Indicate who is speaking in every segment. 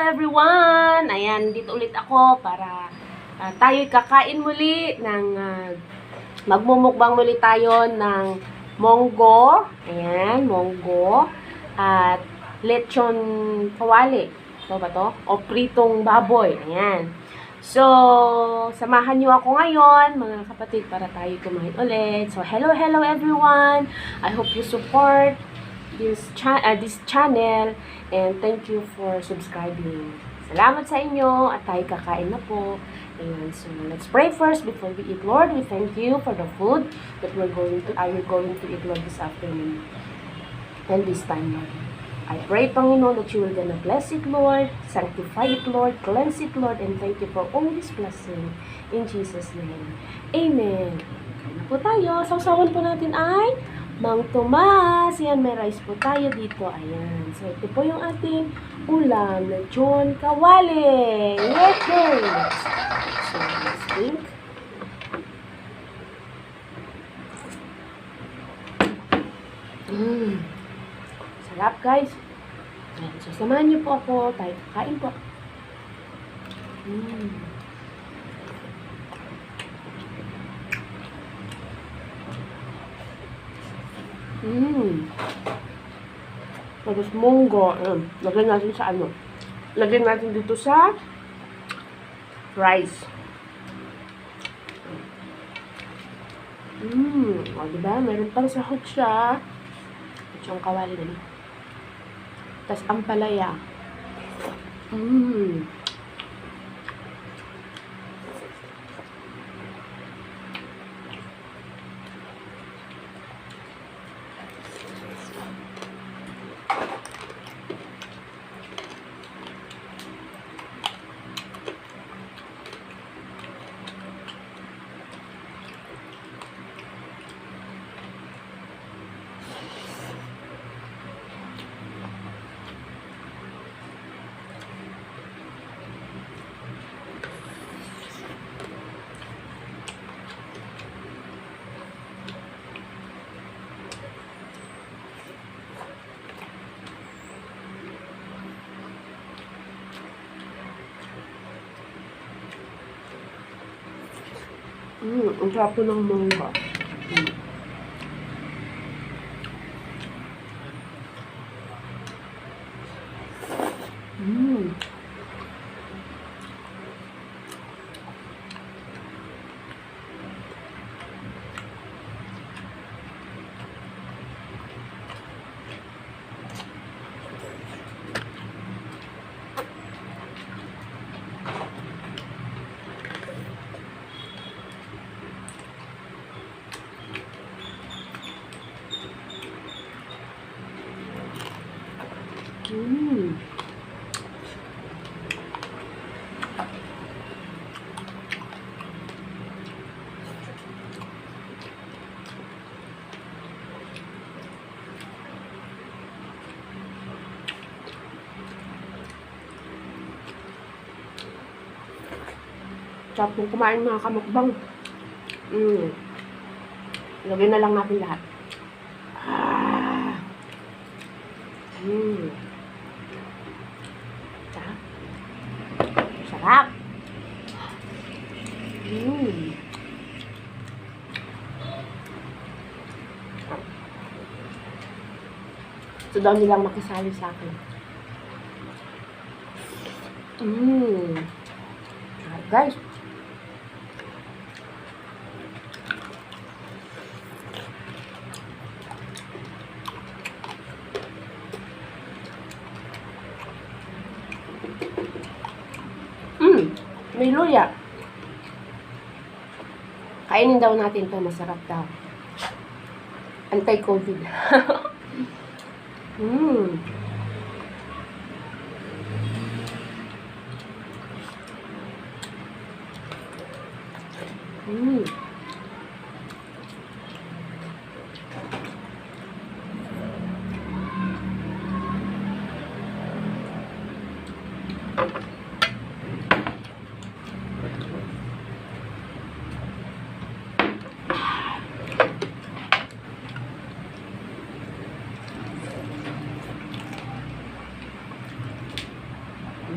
Speaker 1: everyone! Ayan, dito ulit ako para tayo'y kakain muli ng magmumukbang muli tayo ng Monngo. Ayan, Monngo. At Lechon Kawali. Ito ba to? O pritong baboy. Ayan. So, samahan niyo ako ngayon, mga kapatid, para tayo kumain ulit. So, hello everyone! I hope you support this channel and thank you for subscribing. Salamat sa inyo at tayo kakain na po. Ayan, so let's pray first before we eat. Lord, we thank you for the food that we're going to eat, Lord, this afternoon and this time, Lord. I pray, Panginoon, that you will gonna bless it, Lord, sanctify it, Lord, cleanse it, Lord, and thank you for all this blessing. In Jesus' name. Amen. Kain na po tayo. Sausawan po natin ay Mang Tomas. Yan, may rice po tayo dito. Ayan. So, ito po yung ating ulam. Lechon Kawali. Yes! So, let's drink. Sarap, guys. Ayan. So, samahan niyo po ako. Tayo kakain po. Tapos Monngo. Lagyan natin sa ano. Lagyan natin dito sa rice. O, diba? Meron pang sahog siya. Lechon Kawali na. Tapos ang palaya. Ang sarap po ng monggo. Sarap nung kumain, mga kamukbang. Lagyan na lang natin lahat. Sarap. Ito daw nilang makisali sa akin. Guys. May luya. Kainin daw natin to, masarap daw. Anti-COVID.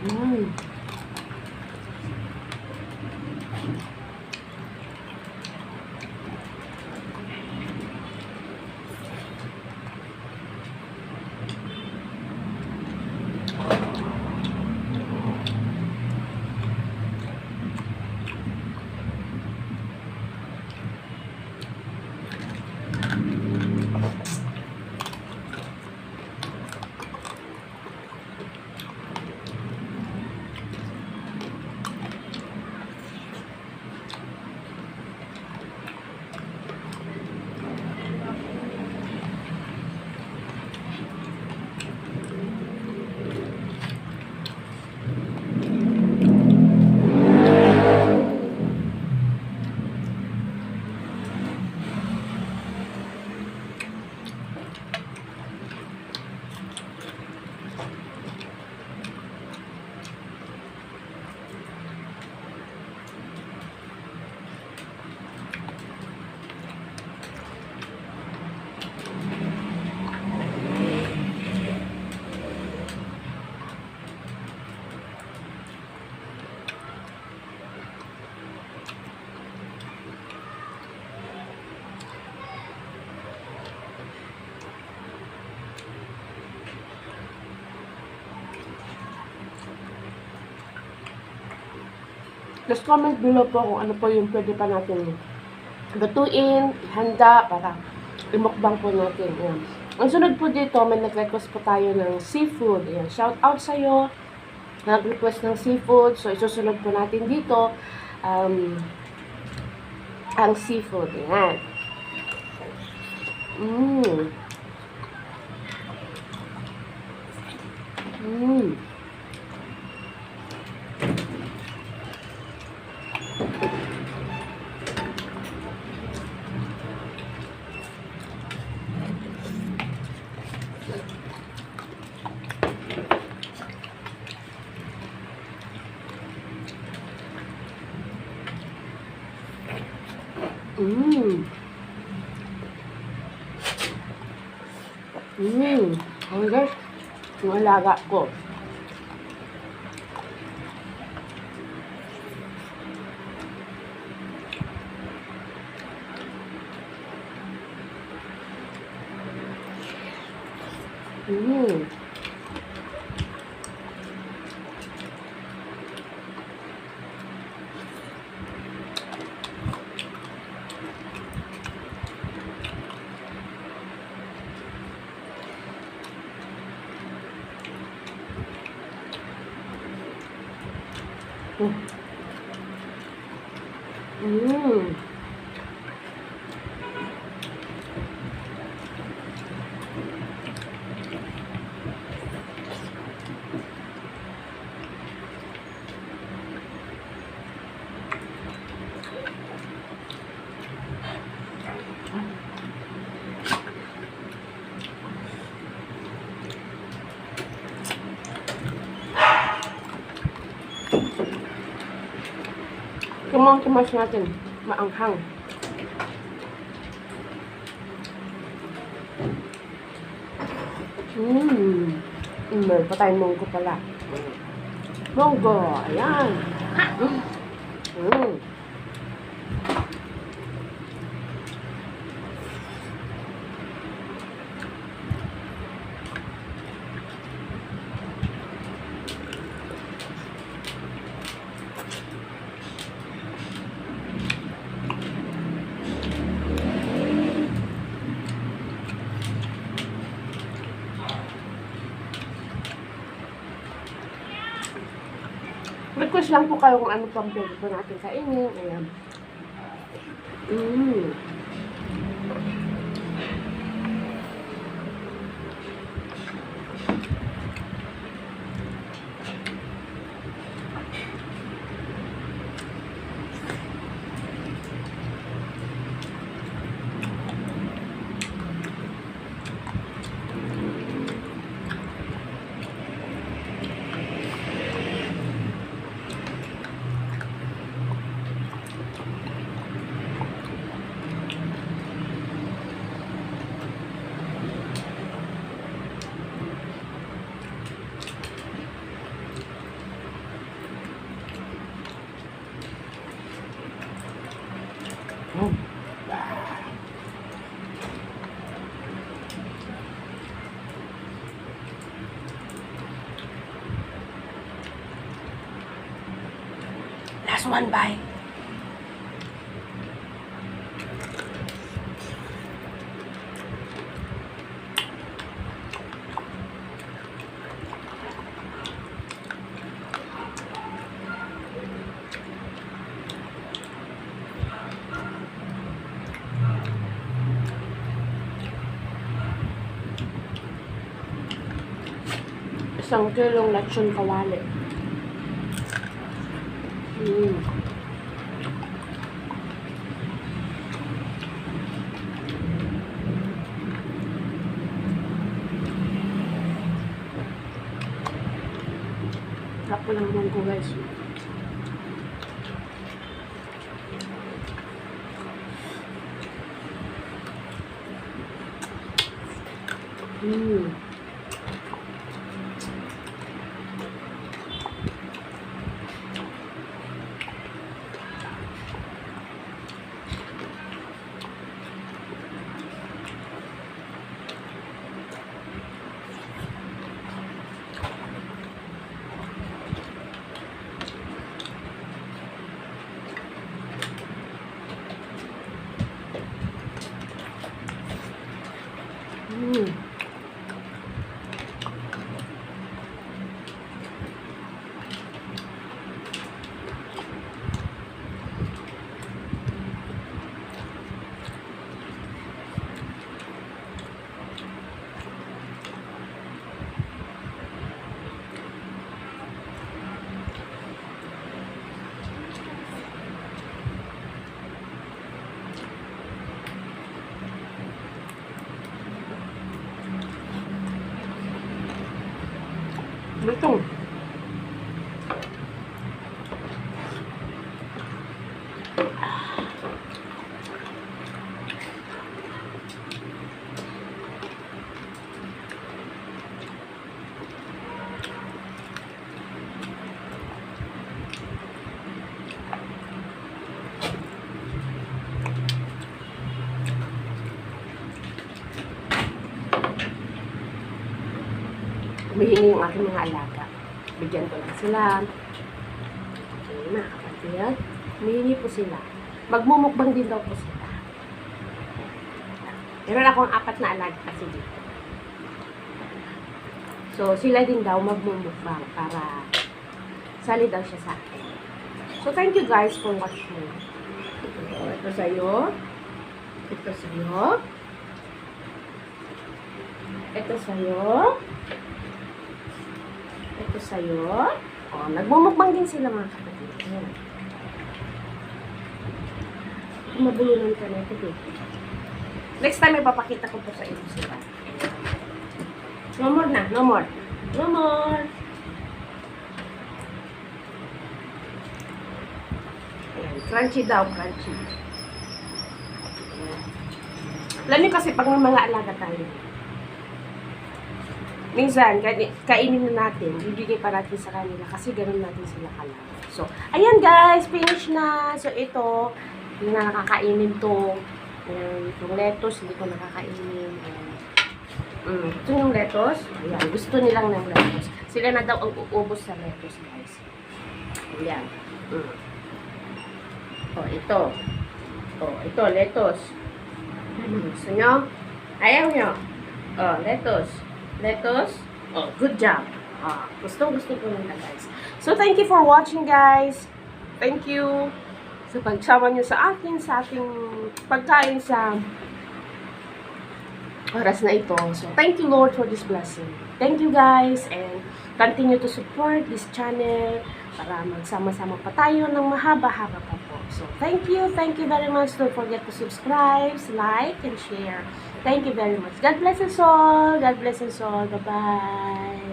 Speaker 1: Mm. Just comment below po kung ano po yung pwede pa natin lutuin, handa para imukbang po natin. Ayan. Ang sunod po dito, may nag-request po tayo ng seafood. Ayan. Shout out sa'yo. Nag-request ng seafood. So, isusunod po natin dito ang seafood. Ayan. Mmm. Mmm. Mmm. Mmm. Oh guys, yung alaga ko. Mmm. Mmm. Kumas natin, maanghang. Meron pa tayong monggo pala. Monggo, ayan. Request lang po kayo kung ano pang pwede po natin kainin. Ayan. Just one bite. Isang kilong Lechon Kawali. Sarap po lang Monngo guys. Ito. Humihingi yung aking mga alaga. Bigyan ko lang sila. Okay na, kapatid. Humihingi po sila. Magmumukbang din daw po sila. Meron akong 4 na alaga kasi dito. So, sila din daw magmumukbang para sali daw siya sa akin. So, thank you guys for watching. Ito sa'yo. Ito sa'yo. Ito sa'yo. Ito sa'yo. O, nagmumukbang din sila mga kapatid. Mabulunan ka na ito. Next time, ipapakita ko po sa inyo sila. No more na. No more. No more. Ayan. Crunchy daw. Crunchy. Ayan. Alam niyo kasi pag may mga alaga tayo, minsan, kainin na natin, bibigay pa natin sa kanila kasi ganun natin sila kalaman. So, ayan guys, finish na. So, ito, hindi na nakakainin to. Itong lettuce, hindi ko nakakainin. Ito yung lettuce. Ayan, gusto nilang ng lettuce. Sila na daw ang uubos sa lettuce, guys. Ayan. O, ito. O, ito, lettuce. Gusto nyo? Ayaw nyo? O, lettuce. Lettuce. Oh, good job. Gusto ko nila guys. So, thank you for watching guys. Thank you sa pagsama nyo sa akin, sa ating pagkain sa oras na ito. So, thank you Lord for this blessing. Thank you guys and continue to support this channel para magsama-sama pa tayo ng mahaba-haba pa po. So, thank you very much. Don't forget to subscribe, like, and share. Thank you very much. God bless us all. God bless us all. Bye-bye.